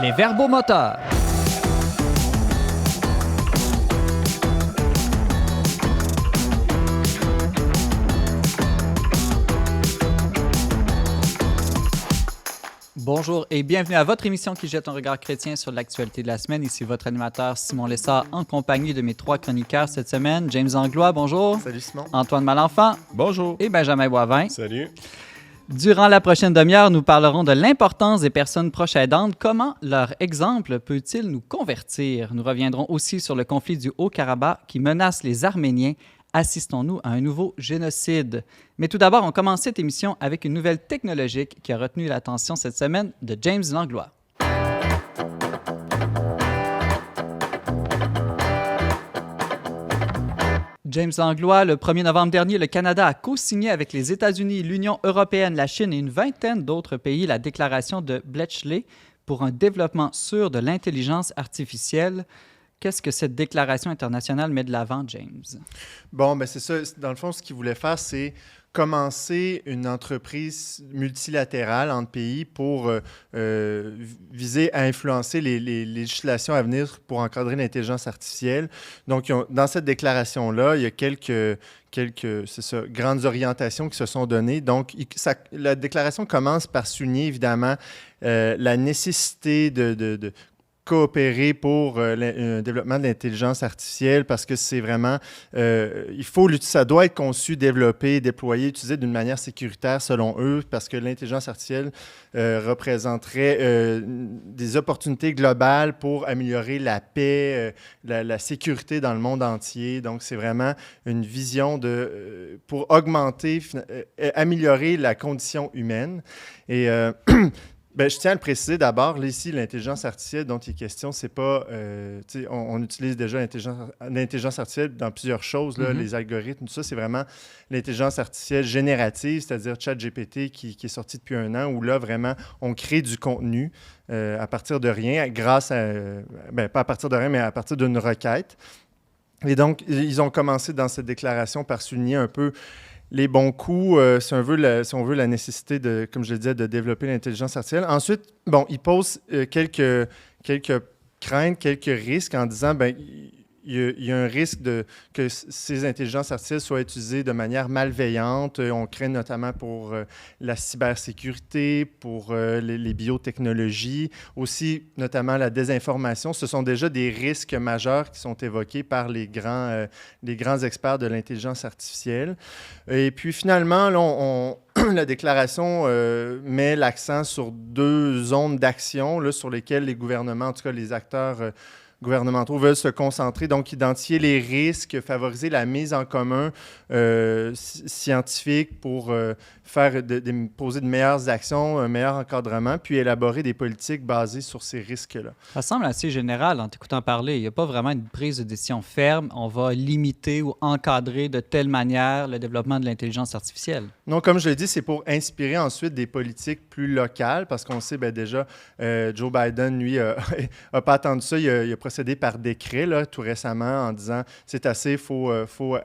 Les verbomoteurs. Bonjour et bienvenue à votre émission qui jette un regard chrétien sur l'actualité de la semaine. Ici votre animateur Simon Lessard en compagnie de mes trois chroniqueurs cette semaine. James Anglois, bonjour. Salut Simon. Antoine Malenfant. Bonjour. Et Benjamin Boivin. Salut. Durant la prochaine demi-heure, nous parlerons de l'importance des personnes proches aidantes. Comment leur exemple peut-il nous convertir? Nous reviendrons aussi sur le conflit du Haut-Karabakh qui menace les Arméniens. Assistons-nous à un nouveau génocide? Mais tout d'abord, on commence cette émission avec une nouvelle technologique qui a retenu l'attention cette semaine de James Langlois. James Langlois, le 1er novembre dernier, le Canada a co-signé avec les États-Unis, l'Union européenne, la Chine et une vingtaine d'autres pays la déclaration de Bletchley pour un développement sûr de l'intelligence artificielle. Qu'est-ce que cette déclaration internationale met de l'avant, James? Bon, ben c'est ça. Dans le fond, ce qu'il voulait faire, c'est commencer une entreprise multilatérale entre pays pour viser à influencer les législations à venir pour encadrer l'intelligence artificielle. Donc, dans cette déclaration-là, il y a quelques grandes orientations qui se sont données. Donc, la déclaration commence par souligner, évidemment, la nécessité de coopérer pour le développement de l'intelligence artificielle parce que c'est vraiment, ça doit être conçu, développé, déployé, utilisé d'une manière sécuritaire selon eux parce que l'intelligence artificielle représenterait des opportunités globales pour améliorer la paix, la sécurité dans le monde entier. Donc, c'est vraiment une vision pour augmenter, améliorer la condition humaine. Et ben, je tiens à le préciser d'abord, là, ici, l'intelligence artificielle dont il est question, c'est pas... on utilise déjà l'intelligence artificielle dans plusieurs choses, là, les algorithmes, tout ça, c'est vraiment l'intelligence artificielle générative, c'est-à-dire ChatGPT qui est sorti depuis 1 an, où là, vraiment, on crée du contenu à partir de rien, grâce à... pas à partir de rien, mais à partir d'une requête. Et donc, ils ont commencé dans cette déclaration par souligner un peu les bons coups, si on veut la nécessité, comme je le disais, de développer l'intelligence artificielle. Ensuite, bon, ils posent quelques craintes, quelques risques en disant, ben il y a un risque que ces intelligences artificielles soient utilisées de manière malveillante. On craint notamment pour la cybersécurité, pour les biotechnologies, aussi notamment la désinformation. Ce sont déjà des risques majeurs qui sont évoqués par les grands experts de l'intelligence artificielle. Et puis finalement, là, la déclaration met l'accent sur 2 zones d'action là, sur lesquelles les gouvernements, en tout cas les acteurs gouvernementaux veulent se concentrer, donc identifier les risques, favoriser la mise en commun scientifique pour poser de meilleures actions, un meilleur encadrement, puis élaborer des politiques basées sur ces risques-là. Ça semble assez général en t'écoutant parler. Il n'y a pas vraiment une prise de décision ferme. On va limiter ou encadrer de telle manière le développement de l'intelligence artificielle. Non, comme je l'ai dit, c'est pour inspirer ensuite des politiques plus locales, parce qu'on sait déjà, Joe Biden, lui, n'a pas attendu ça. Il a procédé par décret là, tout récemment en disant c'est assez, il faut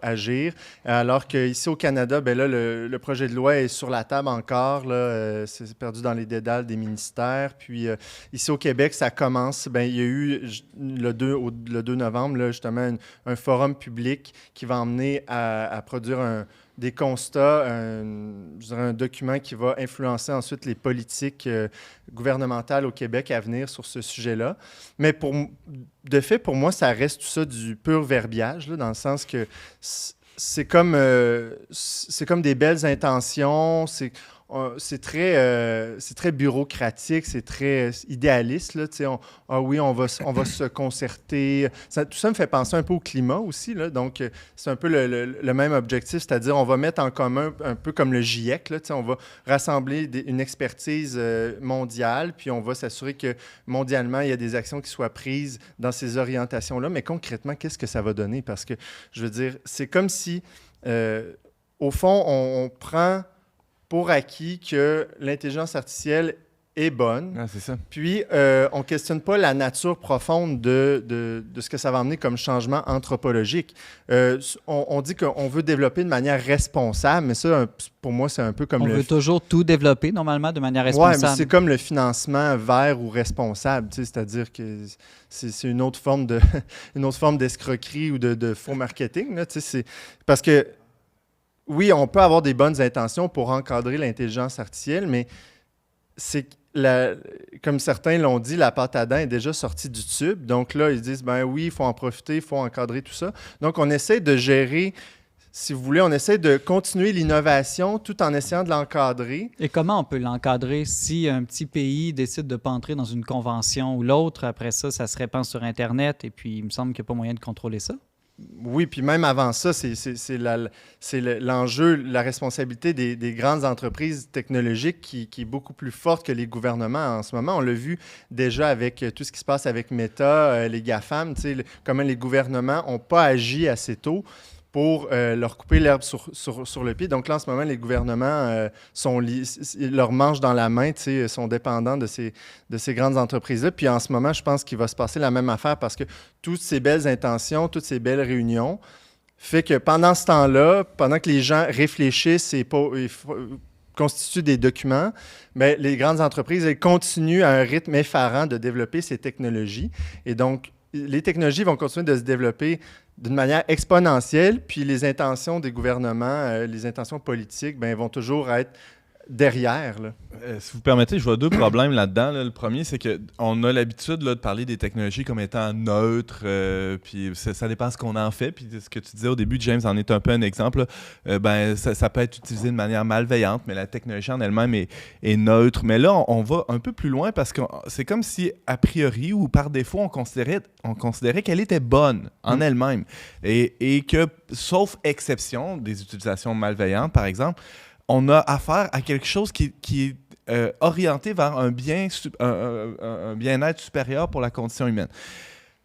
agir. Alors qu'ici au Canada, ben là, le projet de loi est sur la table encore. Là, c'est perdu dans les dédales des ministères. Puis ici au Québec, ça commence. Ben, il y a eu le 2 novembre, là, justement, un forum public qui va emmener à produire des constats, un document qui va influencer ensuite les politiques gouvernementales au Québec à venir sur ce sujet-là. Mais de fait, pour moi, ça reste tout ça du pur verbiage, là, dans le sens que c'est comme des belles intentions, c'est très bureaucratique, c'est très idéaliste. Là, on va se concerter. Tout ça me fait penser un peu au climat aussi. Là, donc, c'est un peu le même objectif, c'est-à-dire on va mettre en commun, un peu comme le GIEC, là, on va rassembler une expertise mondiale, puis on va s'assurer que mondialement, il y a des actions qui soient prises dans ces orientations-là. Mais concrètement, qu'est-ce que ça va donner? Parce que, je veux dire, c'est comme si, au fond, on prend pour acquis que l'intelligence artificielle est bonne. Ah, c'est ça. Puis, on ne questionne pas la nature profonde de ce que ça va amener comme changement anthropologique. On dit qu'on veut développer de manière responsable, mais ça, pour moi, c'est un peu comme On veut toujours tout développer, normalement, de manière Oui, responsable. mais c'est comme le financement vert ou responsable, c'est-à-dire que c'est une autre forme d'escroquerie ou de faux marketing. Là, parce que, oui, on peut avoir des bonnes intentions pour encadrer l'intelligence artificielle, mais comme certains l'ont dit, la pâte à dents est déjà sortie du tube. Donc là, ils disent, ben oui, il faut en profiter, il faut encadrer tout ça. Donc, on essaie de gérer, si vous voulez, on essaie de continuer l'innovation tout en essayant de l'encadrer. Et comment on peut l'encadrer si un petit pays décide de ne pas entrer dans une convention ou l'autre? Après ça, ça se répand sur Internet et puis il me semble qu'il n'y a pas moyen de contrôler ça. Oui, puis même avant ça, c'est l'enjeu, la responsabilité des grandes entreprises technologiques qui est beaucoup plus forte que les gouvernements en ce moment. On l'a vu déjà avec tout ce qui se passe avec Meta, les GAFAM, comment les gouvernements n'ont pas agi assez tôt pour leur couper l'herbe sur le pied. Donc là, en ce moment, les gouvernements leur manche dans la main, sont dépendants de ces grandes entreprises-là. Puis en ce moment, je pense qu'il va se passer la même affaire parce que toutes ces belles intentions, toutes ces belles réunions, fait que pendant ce temps-là, pendant que les gens réfléchissent et constituent des documents, bien, les grandes entreprises, elles continuent à un rythme effarant de développer ces technologies. Et donc, les technologies vont continuer de se développer d'une manière exponentielle, puis les intentions des gouvernements, les intentions politiques, bien, vont toujours être derrière. Là. Si vous permettez, je vois deux problèmes là-dedans. Là. Le premier, c'est qu'on a l'habitude là, de parler des technologies comme étant neutres, puis ça dépend ce qu'on en fait. Puis ce que tu disais au début, James, en est un peu un exemple. Ben, ça peut être utilisé de manière malveillante, mais la technologie en elle-même est neutre. Mais là, on va un peu plus loin parce que c'est comme si, a priori ou par défaut, on considérait qu'elle était bonne en elle-même. Et que, sauf exception des utilisations malveillantes, par exemple, on a affaire à quelque chose qui est orienté vers un bien-être supérieur pour la condition humaine.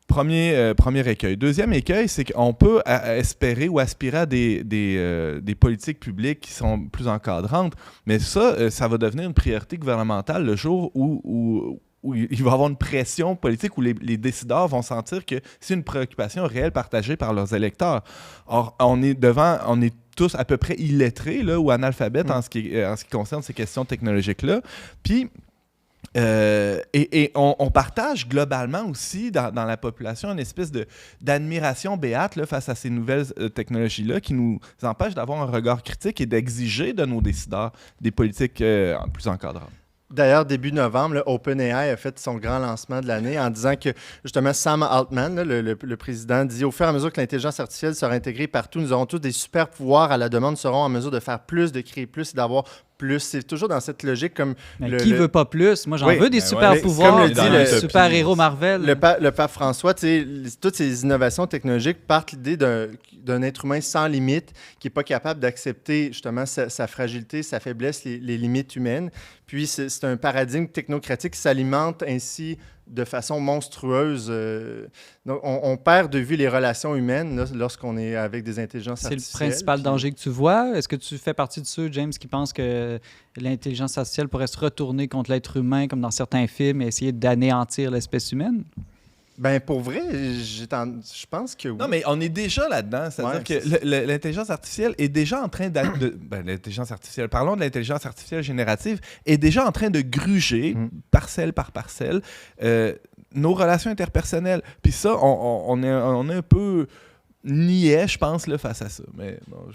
Premier écueil. Deuxième écueil, c'est qu'on peut espérer ou aspirer à des politiques publiques qui sont plus encadrantes, mais ça va devenir une priorité gouvernementale le jour où il va y avoir une pression politique où les décideurs vont sentir que c'est une préoccupation réelle partagée par leurs électeurs. Or, on est tous à peu près illettrés là, ou analphabètes en ce qui concerne ces questions technologiques-là. Puis, on partage globalement aussi dans la population une espèce d'admiration béate là, face à ces nouvelles technologies-là qui nous empêchent d'avoir un regard critique et d'exiger de nos décideurs des politiques plus encadrantes. D'ailleurs, début novembre, OpenAI a fait son grand lancement de l'année en disant que, justement, Sam Altman, là, le président, dit « Au fur et à mesure que l'intelligence artificielle sera intégrée partout, nous aurons tous des super pouvoirs à la demande, nous serons en mesure de faire plus, de créer plus et d'avoir plus. » C'est toujours dans cette logique comme... Qui veut pas plus? Moi, j'en veux des super pouvoirs, comme le dit le super-héros Marvel. Le pape François, toutes ces innovations technologiques partent l'idée d'un être humain sans limite qui n'est pas capable d'accepter justement sa fragilité, sa faiblesse, les limites humaines. Puis c'est un paradigme technocratique qui s'alimente ainsi de façon monstrueuse. Donc on perd de vue les relations humaines là, lorsqu'on est avec des intelligences artificielles. C'est le principal danger que tu vois. Est-ce que tu fais partie de ceux, James, qui pensent que l'intelligence artificielle pourrait se retourner contre l'être humain, comme dans certains films, et essayer d'anéantir l'espèce humaine? Ben pour vrai, je pense que oui. Non, mais on est déjà là-dedans. C'est-à-dire que l'intelligence artificielle est déjà en train l'intelligence artificielle, parlons de l'intelligence artificielle générative, est déjà en train de gruger, parcelle par parcelle, nos relations interpersonnelles. Puis ça, on est un peu niais, je pense, là, face à ça. Mais bon,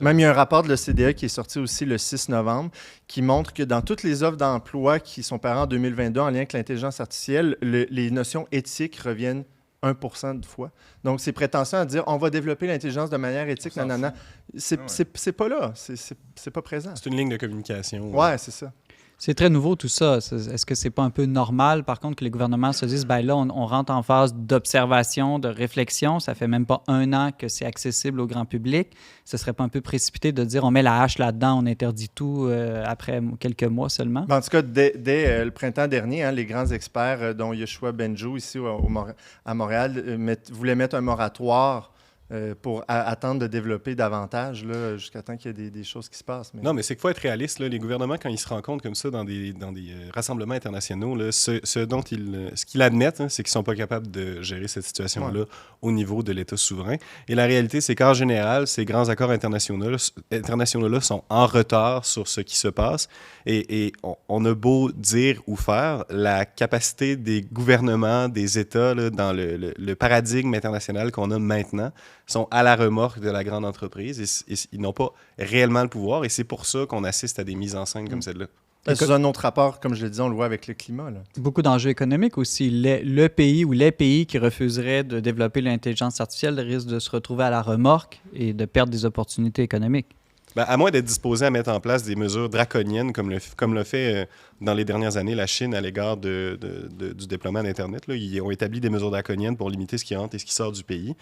Même il y a un rapport de l'OCDE qui est sorti aussi le 6 novembre qui montre que dans toutes les offres d'emploi qui sont parées en 2022 en lien avec l'intelligence artificielle, les notions éthiques reviennent 1% de fois. Donc, c'est prétentieux à dire on va développer l'intelligence de manière éthique, nanana. C'est pas là. C'est pas présent. C'est une ligne de communication. Ouais, c'est ça. C'est très nouveau tout ça. Est-ce que c'est pas un peu normal, par contre, que les gouvernements se disent, ben là, on rentre en phase d'observation, de réflexion, ça fait même pas 1 an que c'est accessible au grand public. Ce serait pas un peu précipité de dire, on met la hache là-dedans, on interdit tout après quelques mois seulement? En tout cas, dès le printemps dernier, les grands experts, dont Yoshua Bengio, ici à Montréal, voulaient mettre un moratoire pour attendre de développer davantage là, jusqu'à temps qu'il y ait des choses qui se passent. Non, mais c'est qu'il faut être réaliste. Là. Les gouvernements, quand ils se rencontrent comme ça dans des rassemblements internationaux, là, ce qu'ils admettent, hein, c'est qu'ils ne sont pas capables de gérer cette situation-là au niveau de l'État souverain. Et la réalité, c'est qu'en général, ces grands accords internationaux-là sont en retard sur ce qui se passe. Et on a beau dire ou faire, la capacité des gouvernements, des États, là, dans le paradigme international qu'on a maintenant, sont à la remorque de la grande entreprise et ils n'ont pas réellement le pouvoir. Et c'est pour ça qu'on assiste à des mises en scène comme celle-là. C'est un autre rapport, comme je le disais, on le voit avec le climat. Là. Beaucoup d'enjeux économiques aussi. Le pays ou les pays qui refuseraient de développer l'intelligence artificielle risquent de se retrouver à la remorque et de perdre des opportunités économiques. Ben, à moins d'être disposé à mettre en place des mesures draconiennes, comme l'a fait dans les dernières années la Chine à l'égard du déploiement d'Internet. Là. Ils ont établi des mesures draconiennes pour limiter ce qui entre et ce qui sort du pays.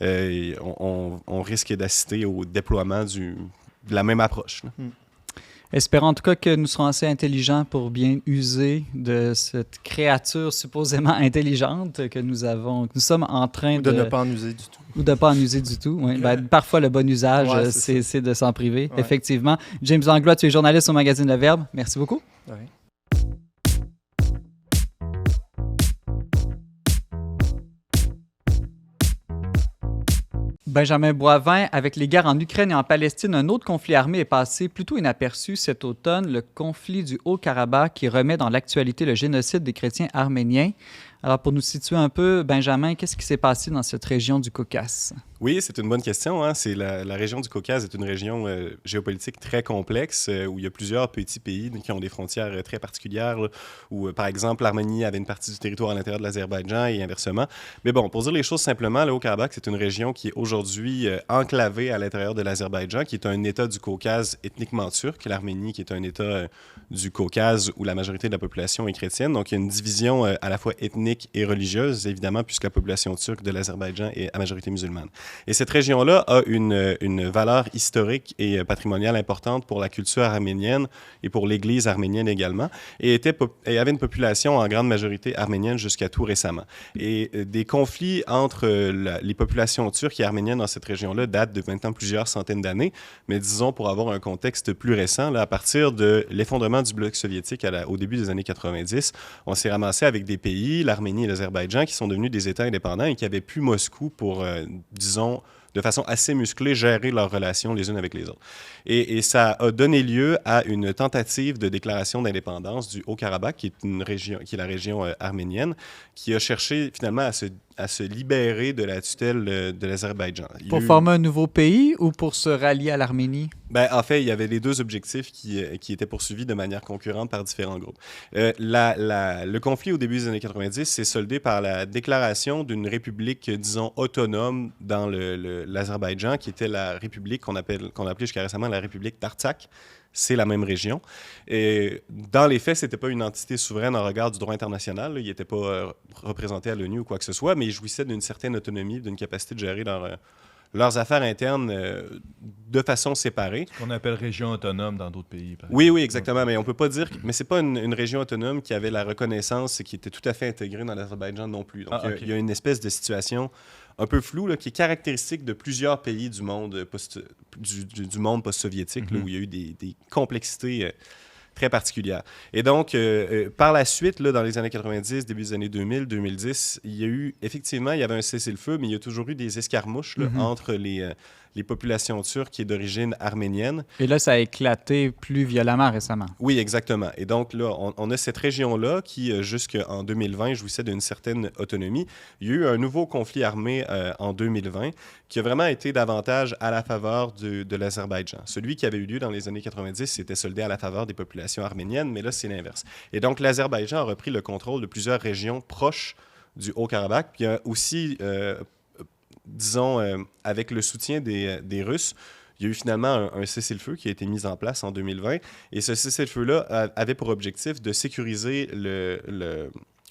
On risque d'assister au déploiement de la même approche. Là. Espérons en tout cas que nous serons assez intelligents pour bien user de cette créature supposément intelligente que nous sommes en train de ne pas en user du tout. Ou de ne pas en user du tout. Oui. Ben, parfois, le bon usage, c'est de s'en priver, effectivement. James Langlois, tu es journaliste au magazine Le Verbe. Merci beaucoup. Ouais. Benjamin Boivin, avec les guerres en Ukraine et en Palestine, un autre conflit armé est passé plutôt inaperçu cet automne, le conflit du Haut-Karabakh qui remet dans l'actualité le génocide des chrétiens arméniens. Alors, pour nous situer un peu, Benjamin, qu'est-ce qui s'est passé dans cette région du Caucase? Oui, c'est une bonne question. Hein? La région du Caucase est une région géopolitique très complexe où il y a plusieurs petits pays qui ont des frontières très particulières, là, où, par exemple, l'Arménie avait une partie du territoire à l'intérieur de l'Azerbaïdjan et inversement. Mais bon, pour dire les choses simplement, le Haut-Karabakh, c'est une région qui est aujourd'hui enclavée à l'intérieur de l'Azerbaïdjan, qui est un État du Caucase ethniquement turc, l'Arménie qui est un État du Caucase où la majorité de la population est chrétienne. Donc, il y a une division à la fois ethnique et religieuse, évidemment, puisque la population turque de l'Azerbaïdjan est à majorité musulmane. Et cette région-là a une valeur historique et patrimoniale importante pour la culture arménienne et pour l'Église arménienne également, et avait une population en grande majorité arménienne jusqu'à tout récemment. Et des conflits entre les populations turques et arméniennes dans cette région-là datent de maintenant plusieurs centaines d'années, mais disons, pour avoir un contexte plus récent, là, à partir de l'effondrement du bloc soviétique au début des années 90, on s'est ramassé avec des pays, l'Arménie et l'Azerbaïdjan, qui sont devenus des États indépendants et qui n'avaient plus Moscou pour, disons, de façon assez musclée, gérer leurs relations les unes avec les autres. Et ça a donné lieu à une tentative de déclaration d'indépendance du Haut-Karabakh, qui est la région arménienne, qui a cherché finalement à se libérer de la tutelle de l'Azerbaïdjan. Pour former un nouveau pays ou pour se rallier à l'Arménie? Ben, en fait, il y avait les deux objectifs qui étaient poursuivis de manière concurrente par différents groupes. Le conflit au début des années 90 s'est soldé par la déclaration d'une république, disons, autonome dans l'Azerbaïdjan, qui était la république qu'on appelait jusqu'à récemment la république d'Artsakh. C'est la même région. Et dans les faits, ce n'était pas une entité souveraine en regard du droit international. Là. Il n'était pas représenté à l'ONU ou quoi que ce soit, mais il jouissait d'une certaine autonomie, d'une capacité de gérer leurs affaires internes de façon séparée. Ce qu'on appelle région autonome dans d'autres pays. Oui, exactement. Mais on peut pas dire... Mais c'est pas une région autonome qui avait la reconnaissance et qui était tout à fait intégrée dans l'Azerbaïdjan non plus. Donc, il y a une espèce de situation un peu floue là, qui est caractéristique de plusieurs pays du monde du monde post-soviétique, là, où il y a eu des complexités très particulière. Et donc, par la suite, là, dans les années 90, début des années 2000, 2010, il y avait un cessez-le-feu, mais il y a toujours eu des escarmouches là, entre les populations turques et d'origine arménienne. Et là, ça a éclaté plus violemment récemment. Oui, exactement. Et donc, là, on a cette région-là qui, jusqu'en 2020, jouissait d'une certaine autonomie. Il y a eu un nouveau conflit armé en 2020 qui a vraiment été davantage à la faveur de l'Azerbaïdjan. Celui qui avait eu lieu dans les années 90 s'était soldé à la faveur des populations arméniennes, mais là, c'est l'inverse. Et donc, l'Azerbaïdjan a repris le contrôle de plusieurs régions proches du Haut-Karabakh. Puis il y a aussi... disons, avec le soutien des Russes, il y a eu finalement un cessez-le-feu qui a été mis en place en 2020. Et ce cessez-le-feu-là avait pour objectif de sécuriser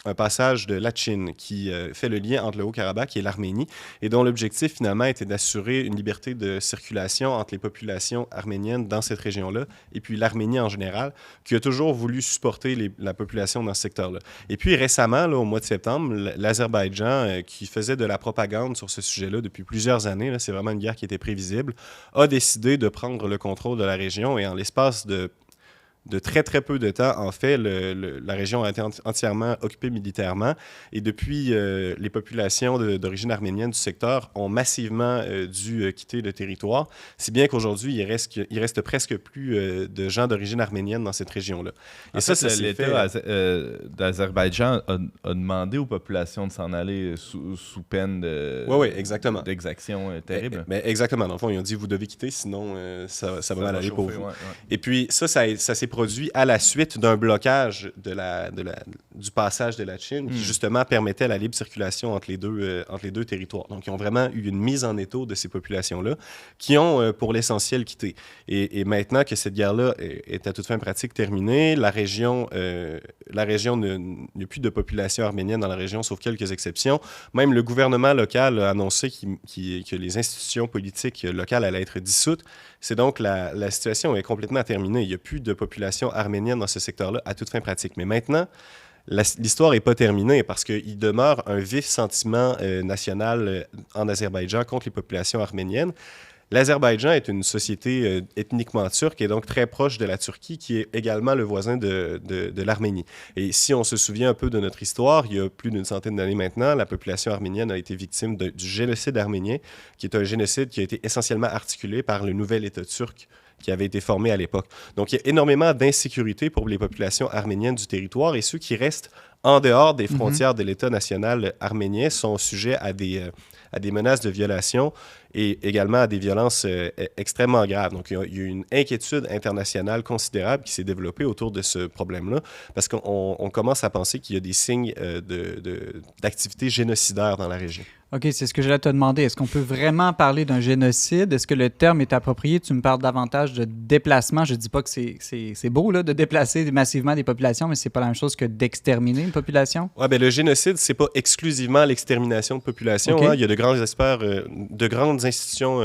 un passage de Latchin qui fait le lien entre le Haut-Karabakh et l'Arménie et dont l'objectif finalement était d'assurer une liberté de circulation entre les populations arméniennes dans cette région-là et puis l'Arménie en général, qui a toujours voulu supporter la population dans ce secteur-là. Et puis récemment, là, au mois de septembre, l'Azerbaïdjan, qui faisait de la propagande sur ce sujet-là depuis plusieurs années, là, c'est vraiment une guerre qui était prévisible, a décidé de prendre le contrôle de la région et en l'espace de très, très peu de temps, en fait, la région a été entièrement occupée militairement. Et depuis, les populations d'origine arménienne du secteur ont massivement dû quitter le territoire, si bien qu'aujourd'hui, il reste presque plus de gens d'origine arménienne dans cette région-là. Et en fait, l'État d'Azerbaïdjan a demandé aux populations de s'en aller sous peine exactement. d'exactions terribles. Mais exactement. Dans le fond, ils ont dit, vous devez quitter, sinon ça va mal aller pour vous. Ouais. Et puis, ça s'est produit à la suite d'un blocage du passage de Latchin qui, justement, permettait la libre circulation entre les deux territoires. Donc, ils ont vraiment eu une mise en étau de ces populations-là qui ont, pour l'essentiel, quitté. Et maintenant que cette guerre-là est à toute fin pratique terminée, la région il n'y a plus de population arménienne dans la région, sauf quelques exceptions. Même le gouvernement local a annoncé que les institutions politiques locales allaient être dissoutes. C'est donc la situation est complètement terminée. Il n'y a plus de population arménienne dans ce secteur-là à toute fin pratique. Mais maintenant, l'histoire n'est pas terminée parce qu'il demeure un vif sentiment national en Azerbaïdjan contre les populations arméniennes. L'Azerbaïdjan est une société ethniquement turque et donc très proche de la Turquie, qui est également le voisin de l'Arménie. Et si on se souvient un peu de notre histoire, il y a plus d'une centaine d'années maintenant, la population arménienne a été victime du génocide arménien, qui est un génocide qui a été essentiellement articulé par le nouvel État turc qui avait été formé à l'époque. Donc, il y a énormément d'insécurité pour les populations arméniennes du territoire et ceux qui restent en dehors des frontières de l'État national arménien sont sujets à des menaces de violation et également à des violences extrêmement graves. Donc, il y a eu une inquiétude internationale considérable qui s'est développée autour de ce problème-là parce qu'on commence à penser qu'il y a des signes d'activité génocidaire dans la région. OK, c'est ce que j'allais te demander. Est-ce qu'on peut vraiment parler d'un génocide? Est-ce que le terme est approprié? Tu me parles davantage de déplacement. Je ne dis pas que c'est beau là, de déplacer massivement des populations, mais ce n'est pas la même chose que d'exterminer une population? Oui, bien, le génocide, ce n'est pas exclusivement l'extermination de populations. Okay. Hein. Il y a de grandes institutions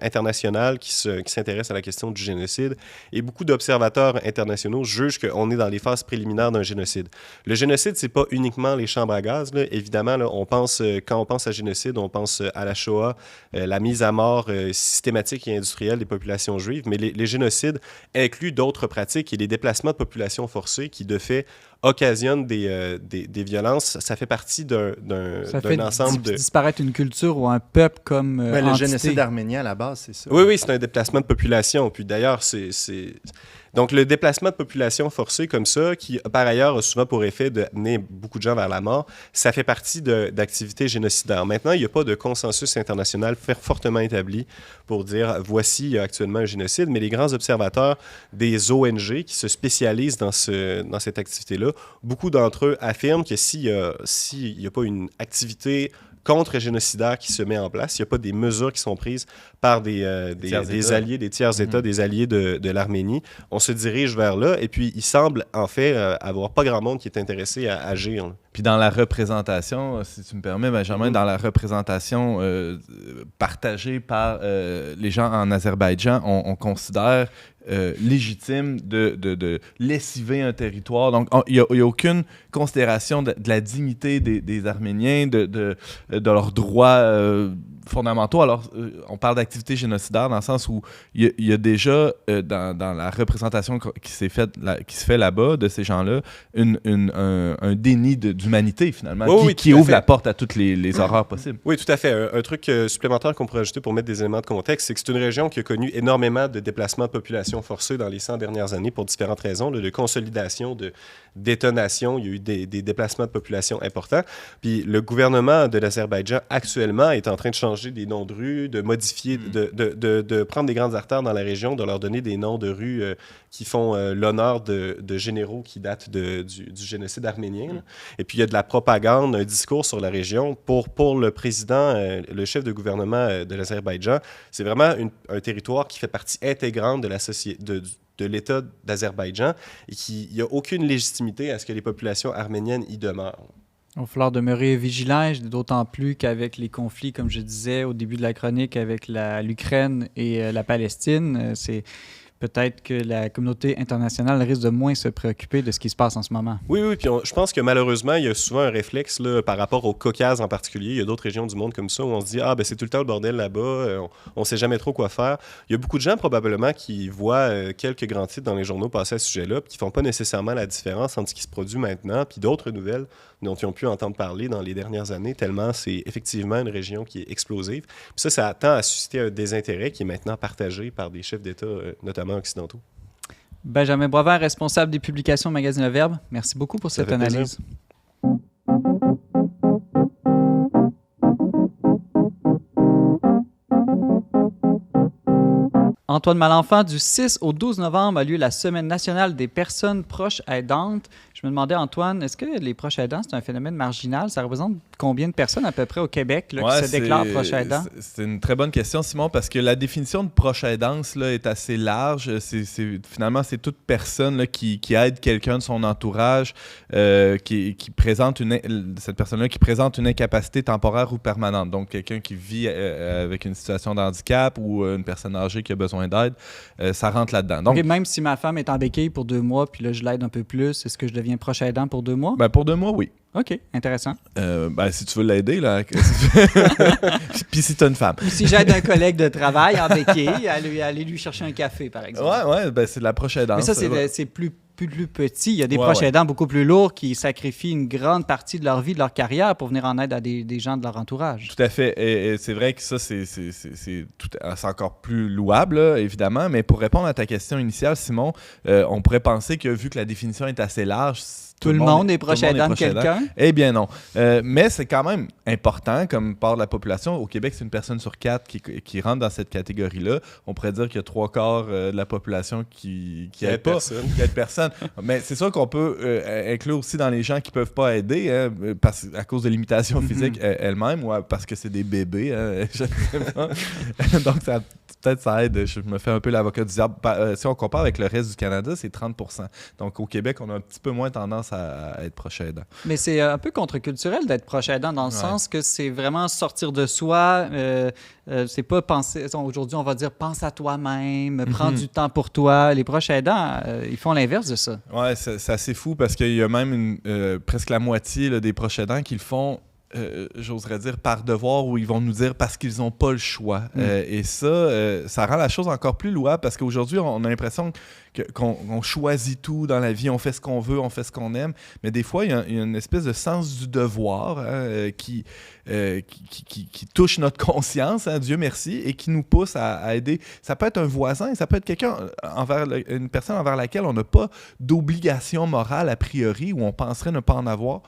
internationales qui s'intéressent à la question du génocide et beaucoup d'observateurs internationaux jugent qu'on est dans les phases préliminaires d'un génocide. Le génocide, ce n'est pas uniquement les chambres à gaz. Là. Évidemment, là, quand on pense à génocide, on pense à la Shoah, la mise à mort systématique et industrielle des populations juives, mais les génocides incluent d'autres pratiques et les déplacements de populations forcés qui, de fait, occasionnent des violences. Ça fait partie d'un ensemble de... disparaître une culture ou un peuple comme le génocide arménien, à la base, c'est ça. Oui, c'est un déplacement de population. Puis d'ailleurs, donc, le déplacement de population forcé comme ça, qui par ailleurs a souvent pour effet d'amener beaucoup de gens vers la mort, ça fait partie d'activités génocidaires. Maintenant, il n'y a pas de consensus international fortement établi pour dire voici actuellement un génocide, mais les grands observateurs des ONG qui se spécialisent dans cette activité-là, beaucoup d'entre eux affirment que s'il n'y a pas une activité contre-génocidaire qui se met en place. Il n'y a pas des mesures qui sont prises par des alliés, des tiers États, des alliés de l'Arménie. On se dirige vers là et puis il semble en fait avoir pas grand monde qui est intéressé à agir. Là. Puis dans la représentation, si tu me permets, Benjamin, dans la représentation partagée par les gens en Azerbaïdjan, on considère légitime de lessiver un territoire. Donc, il n'y a aucune considération de la dignité des Arméniens, de leurs droits fondamentaux. Alors, on parle d'activité génocidaire dans le sens où il y a déjà, dans la représentation qui se fait là-bas de ces gens-là, un déni d'humanité, finalement, qui ouvre la porte à toutes les horreurs possibles. Oui, tout à fait. Un truc supplémentaire qu'on pourrait ajouter pour mettre des éléments de contexte, c'est que c'est une région qui a connu énormément de déplacements de population forcés dans les 100 dernières années pour différentes raisons, de consolidation, de détonation. Il y a eu des déplacements de population importants. Puis le gouvernement de l'Azerbaïdjan, actuellement, est en train de changer des noms de rues, de modifier, de prendre des grandes artères dans la région, de leur donner des noms de rues qui font l'honneur de généraux qui datent du génocide arménien. Et puis, il y a de la propagande, un discours sur la région. Pour le président, le chef de gouvernement de l'Azerbaïdjan, c'est vraiment un territoire qui fait partie intégrante de la société, de l'État d'Azerbaïdjan et qu'il n'y a aucune légitimité à ce que les populations arméniennes y demeurent. Il va falloir demeurer vigilant, d'autant plus qu'avec les conflits, comme je disais au début de la chronique, avec l'Ukraine et la Palestine, c'est peut-être que la communauté internationale risque de moins se préoccuper de ce qui se passe en ce moment. Oui, puis je pense que malheureusement, il y a souvent un réflexe là, par rapport au Caucase en particulier. Il y a d'autres régions du monde comme ça où on se dit « Ah, ben c'est tout le temps le bordel là-bas, on ne sait jamais trop quoi faire ». Il y a beaucoup de gens probablement qui voient quelques grands titres dans les journaux passer à ce sujet-là puis qui ne font pas nécessairement la différence entre ce qui se produit maintenant puis d'autres nouvelles dont ils ont pu entendre parler dans les dernières années, tellement c'est effectivement une région qui est explosive. Puis ça tend à susciter un désintérêt qui est maintenant partagé par des chefs d'État, notamment occidentaux. Benjamin Boisvert, responsable des publications Magazine Le Verbe, merci beaucoup pour cette analyse. Antoine Malenfant, du 6 au 12 novembre a lieu la Semaine nationale des personnes proches aidantes. Je me demandais, Antoine, est-ce que les proches aidants, c'est un phénomène marginal? Ça représente combien de personnes à peu près au Québec là, qui se déclarent proches aidants? C'est une très bonne question, Simon, parce que la définition de proche aidance là, est assez large. Finalement, c'est toute personne là, qui aide quelqu'un de son entourage, qui présente cette personne-là qui présente une incapacité temporaire ou permanente. Donc, quelqu'un qui vit avec une situation de handicap ou une personne âgée qui a besoin d'aide, ça rentre là-dedans. Donc, même si ma femme est en béquille pour 2 mois, puis là, je l'aide un peu plus, est-ce que je deviens proche aidant pour 2 mois? Ben, pour 2 mois, oui. OK, intéressant. Si tu veux l'aider, là. Puis si tu as une femme. Ou si j'aide un collègue de travail en béquille, aller lui chercher un café, par exemple. Ouais, ben c'est de la proche aidance. Mais ça, c'est plus petit. Il y a des proches aidants beaucoup plus lourds qui sacrifient une grande partie de leur vie, de leur carrière pour venir en aide à des gens de leur entourage. Tout à fait. Et c'est vrai que ça, c'est encore plus louable, là, évidemment. Mais pour répondre à ta question initiale, Simon, on pourrait penser que vu que la définition est assez large, tout le monde est proche aidant de quelqu'un? Eh bien non. Mais c'est quand même important, comme part de la population. Au Québec, c'est une personne sur 4 qui rentre dans cette catégorie-là. On pourrait dire qu'il y a 3/4 de la population qui aide personne. Mais c'est sûr qu'on peut inclure aussi dans les gens qui ne peuvent pas aider à cause de limitations physiques elles-mêmes ou parce que c'est des bébés. Je sais pas. Donc, peut-être ça aide. Je me fais un peu l'avocat du diable. Si on compare avec le reste du Canada, c'est 30%. Donc, au Québec, on a un petit peu moins tendance à être proche aidant. Mais c'est un peu contre-culturel d'être proche aidant dans le sens que c'est vraiment sortir de soi. C'est pas penser... Aujourd'hui, on va dire « pense à toi-même, prends du temps pour toi ». Les proches aidants, ils font l'inverse de ça. Oui, c'est assez fou parce qu'il y a même presque la moitié là, des proches aidants qui le font j'oserais dire par devoir, où ils vont nous dire parce qu'ils n'ont pas le choix. Et ça rend la chose encore plus louable parce qu'aujourd'hui, on a l'impression qu'on choisit tout dans la vie, on fait ce qu'on veut, on fait ce qu'on aime, mais des fois, il y a une espèce de sens du devoir qui touche notre conscience, Dieu merci, et qui nous pousse à aider. Ça peut être un voisin, ça peut être quelqu'un une personne envers laquelle on n'a pas d'obligation morale a priori, ou on penserait ne pas en avoir.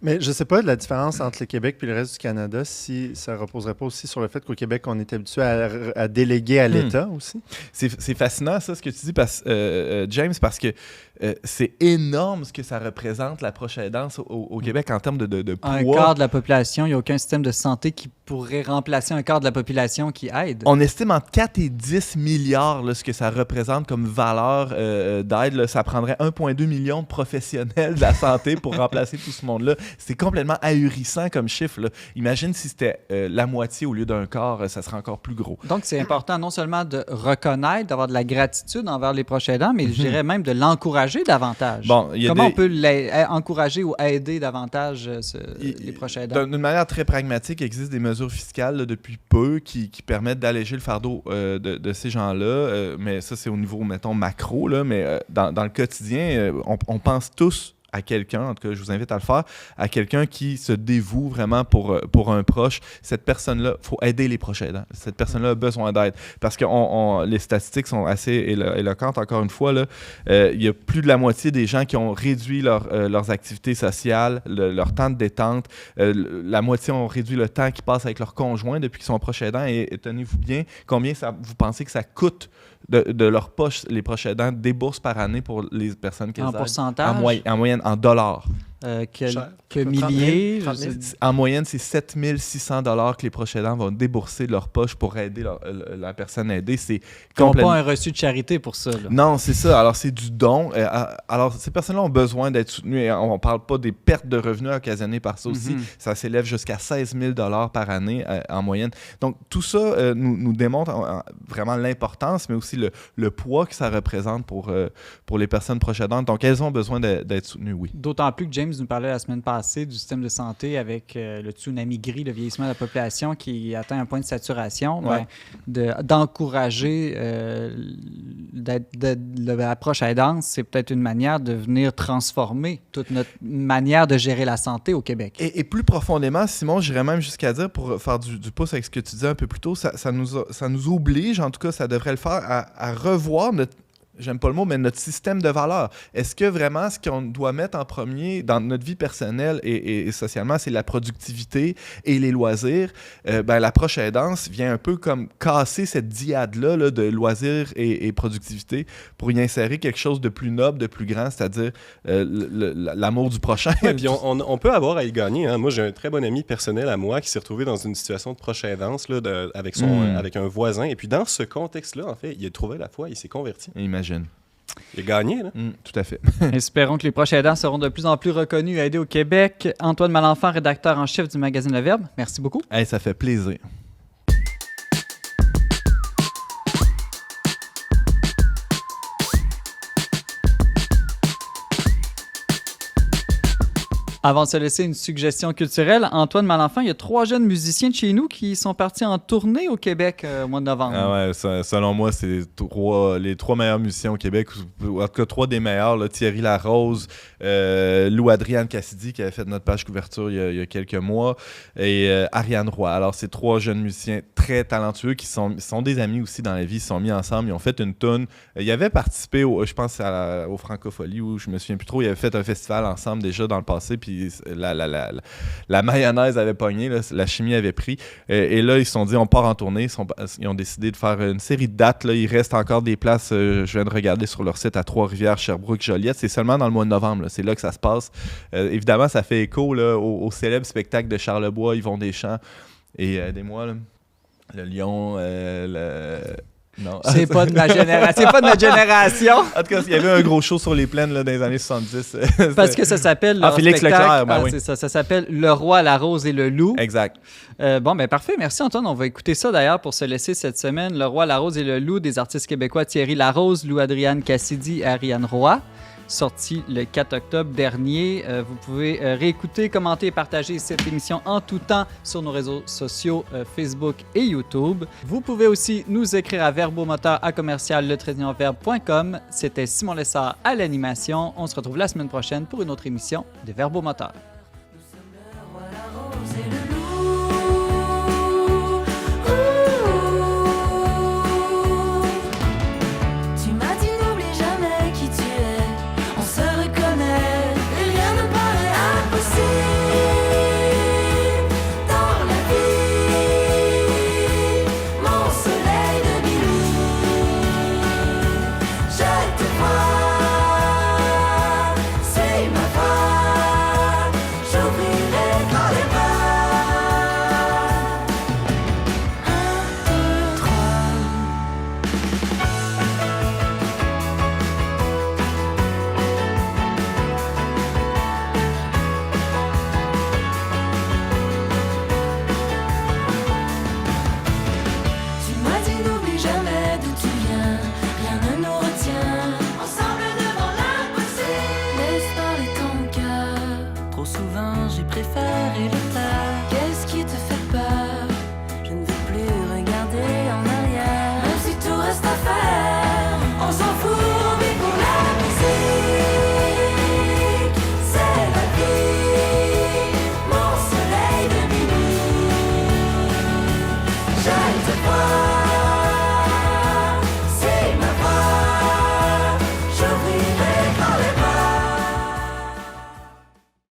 Mais je ne sais pas de la différence entre le Québec et le reste du Canada, si ça ne reposerait pas aussi sur le fait qu'au Québec, on est habitué à déléguer à l'État aussi. C'est fascinant, ça, ce que tu dis, James, parce que c'est énorme ce que ça représente, la proche aidance au Québec en termes de poids. Un quart de la population, il n'y a aucun système de santé qui pourrait remplacer un quart de la population qui aide. On estime entre 4 et 10 milliards là, ce que ça représente comme valeur d'aide. Là. Ça prendrait 1,2 million de professionnels de la santé pour remplacer tout ce monde-là. C'est complètement ahurissant comme chiffre. Là. Imagine si c'était la moitié au lieu d'un quart, ça serait encore plus gros. Donc, c'est important non seulement de reconnaître, d'avoir de la gratitude envers les proches aidants, mais je dirais même de l'encourager davantage. Bon, comment on peut encourager ou aider davantage les proches aidants? D'une manière très pragmatique, il existe des mesures fiscales là, depuis peu qui permettent d'alléger le fardeau de ces gens-là. Mais ça, c'est au niveau, mettons, macro. Là, mais dans le quotidien, on pense tous à quelqu'un, en tout cas, je vous invite à le faire, à quelqu'un qui se dévoue vraiment pour un proche. Cette personne-là, il faut aider les proches aidants. Cette personne-là a besoin d'aide. Parce que les statistiques sont assez éloquentes, encore une fois. Il y a plus de la moitié des gens qui ont réduit leurs activités sociales, leur temps de détente. La moitié ont réduit le temps qu'ils passent avec leur conjoint depuis qu'ils sont proches aidants. Et tenez-vous bien, combien vous pensez que ça coûte de leur poche, les proches aidants, déboursent par année pour les personnes qu'ils aident? En pourcentage? En moyenne, en dollars. Cher. quelques milliers. 30 000. En moyenne, c'est 7 600 $ que les proches aidants vont débourser de leur poche pour aider la personne aidée. C'est Ils n'ont complètement... pas un reçu de charité pour ça. Là. Non, c'est ça. Alors, c'est du don. Alors, ces personnes-là ont besoin d'être soutenues. Et on ne parle pas des pertes de revenus occasionnées par ça aussi. Ça s'élève jusqu'à 16 000 $ par année en moyenne. Donc, tout ça nous démontre vraiment l'importance, mais aussi le poids que ça représente pour les personnes proches aidantes. Donc, elles ont besoin d'être soutenues, oui. D'autant plus que James nous parlait la semaine passée du système de santé avec le tsunami gris, le vieillissement de la population qui atteint un point de saturation. Ouais. D'encourager l'approche aidante, c'est peut-être une manière de venir transformer toute notre manière de gérer la santé au Québec. Et plus profondément, Simon, j'irais même jusqu'à dire, pour faire du pouce avec ce que tu disais un peu plus tôt, ça nous oblige, en tout cas, ça devrait le faire, à revoir notre... J'aime pas le mot, mais notre système de valeurs. Est-ce que vraiment ce qu'on doit mettre en premier dans notre vie personnelle et socialement, c'est la productivité et les loisirs? L'approche aidance vient un peu comme casser cette diade-là là, de loisirs et productivité pour y insérer quelque chose de plus noble, de plus grand, c'est-à-dire l'amour du prochain. Ouais, puis on peut avoir à y gagner. Hein. Moi, j'ai un très bon ami personnel à moi qui s'est retrouvé dans une situation de proche aidance là, avec un voisin. Et puis dans ce contexte-là, en fait, il a trouvé la foi, il s'est converti. Imagine. Il a gagné, là. Tout à fait. Espérons que les proches aidants seront de plus en plus reconnus et aidés au Québec. Antoine Malenfant, rédacteur en chef du magazine Le Verbe, merci beaucoup. Hey, ça fait plaisir. Avant de se laisser une suggestion culturelle, Antoine Malenfant, il y a 3 jeunes musiciens de chez nous qui sont partis en tournée au Québec au mois de novembre. Ah ouais, selon moi, c'est les 3 meilleurs musiciens au Québec, ou en tout cas 3 des meilleurs. Là, Thierry Larose, Lou-Adriane Cassidy, qui avait fait notre page couverture il y a quelques mois, et Ariane Roy. Alors, c'est 3 jeunes musiciens très talentueux qui sont des amis aussi dans la vie. Ils se sont mis ensemble, ils ont fait une toune. Ils avaient participé, je pense, au Francophonie, où je me souviens plus trop. Ils avaient fait un festival ensemble déjà dans le passé, puis la mayonnaise avait pogné, là, la chimie avait pris. Et là, ils se sont dit, on part en tournée. Ils ont décidé de faire une série de dates. Là. Il reste encore des places, je viens de regarder sur leur site, à Trois-Rivières, Sherbrooke, Joliette. C'est seulement dans le mois de novembre. Là. C'est là que ça se passe. Évidemment, ça fait écho là, au célèbre spectacle de Charlebois, Yvon Deschamps. Et aidez-moi, là. Le Lion, non. C'est pas de ma génération. C'est pas de notre génération. En tout cas, il y avait un gros show sur les plaines là, dans les années 70. Parce que ça s'appelle... Félix spectacle. Leclerc, ben oui. C'est ça s'appelle Le Roi, la Rose et le Loup. Exact. Parfait. Merci, Antoine. On va écouter ça, d'ailleurs, pour se laisser cette semaine. Le Roi, la Rose et le Loup, des artistes québécois Thierry Larose, Lou-Adriane Cassidy et Ariane Roy. Sorti le 4 octobre dernier. Vous pouvez réécouter, commenter et partager cette émission en tout temps sur nos réseaux sociaux Facebook et YouTube. Vous pouvez aussi nous écrire à verbomoteur@le-verbe.com. C'était Simon Lessard à l'animation. On se retrouve la semaine prochaine pour une autre émission de Verbomoteur.